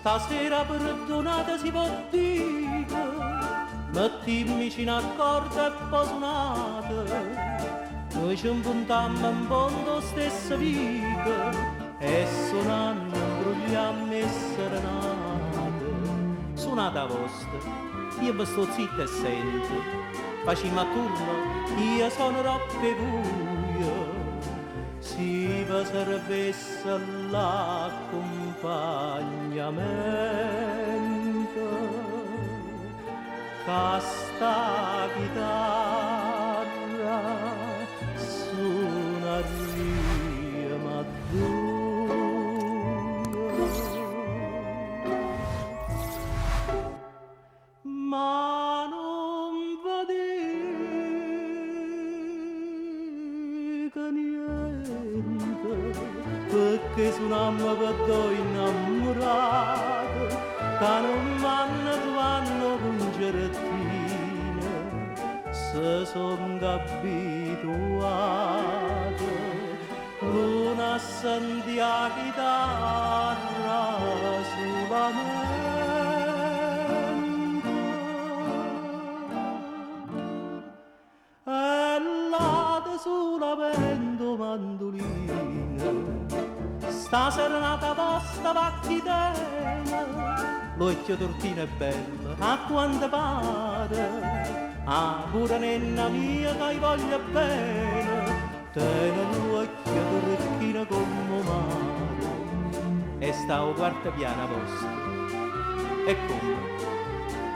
Stasera perdonata si può dire, mettimmi vicino a corda e poi suonate. Noi ci impuntammo in fondo stessa vita e suonando imbrugliammo e serenate. Suonate a vostra, io mi sto zitto e sento, facciamo a turno, io suonerò per voi. Si vi servesse l'accompagnamento, casta chitarra suonaria ma ma non va dica niente, perché suonammo per due innamorati che non vanno trovando con gerettine, se son abituati l'una a sentire la chitarra solamente e l'altra solamente mandolina. Sta serenata vostra vattitena, l'occhio tortino è bello, a quanto pare. Ah, pure nenna mia che voglia bene, tiene l'occhio tortino come mare. E sta al quarto piano vostro, e come?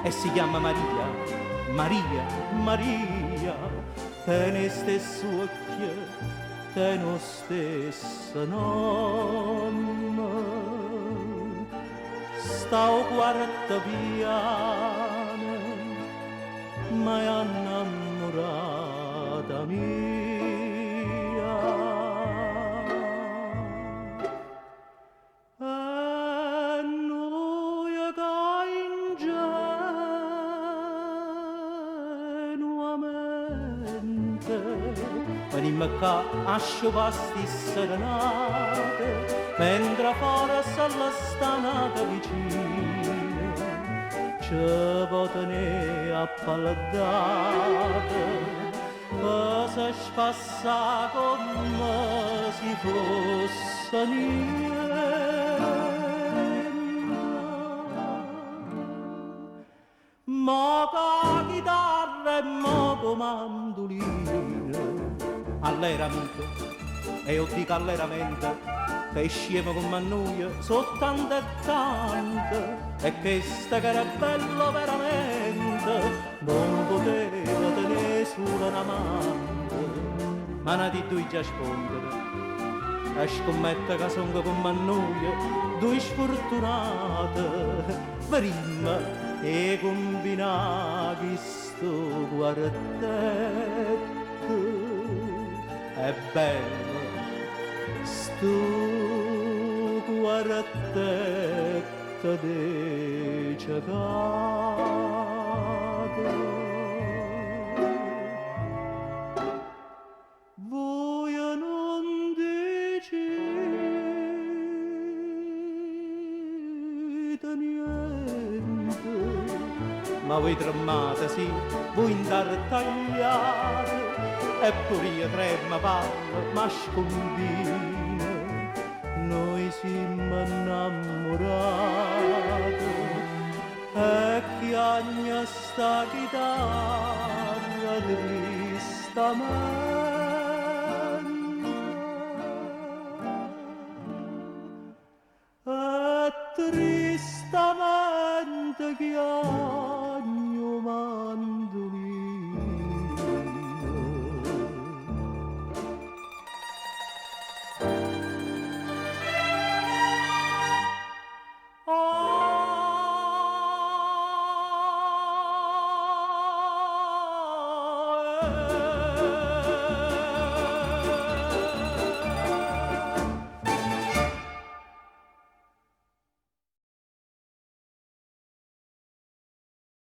E si chiama Maria, Maria, Maria, tiene stesso occhio, te lo stesso nome, sta o quarta piano, ma è innamorata mia. E noi che ingenuamente venimmo qua a sciupasti serenate, mentre fuori s'all'stanata vicina ci può tenere appalladate, per se spassa come si fosse niente. Moca chitarra e moco mandolino, all'era amico, e io dico all'era mente, che scemo come noi, so tante e tante, e che sta che era bello veramente, non poteva tenere solo un'amante, ma ne di due già spondere, e scommette che sono come noi, due sfortunate, verimma e combinati sto quartetto. È bello sto quartetto de giocate. Voi non dicete niente, ma voi tremate sì, voi intartagliate, eppure io trema parlo, ma scombino, noi siamo innamorati, e chiagna sta chitarra tristamente.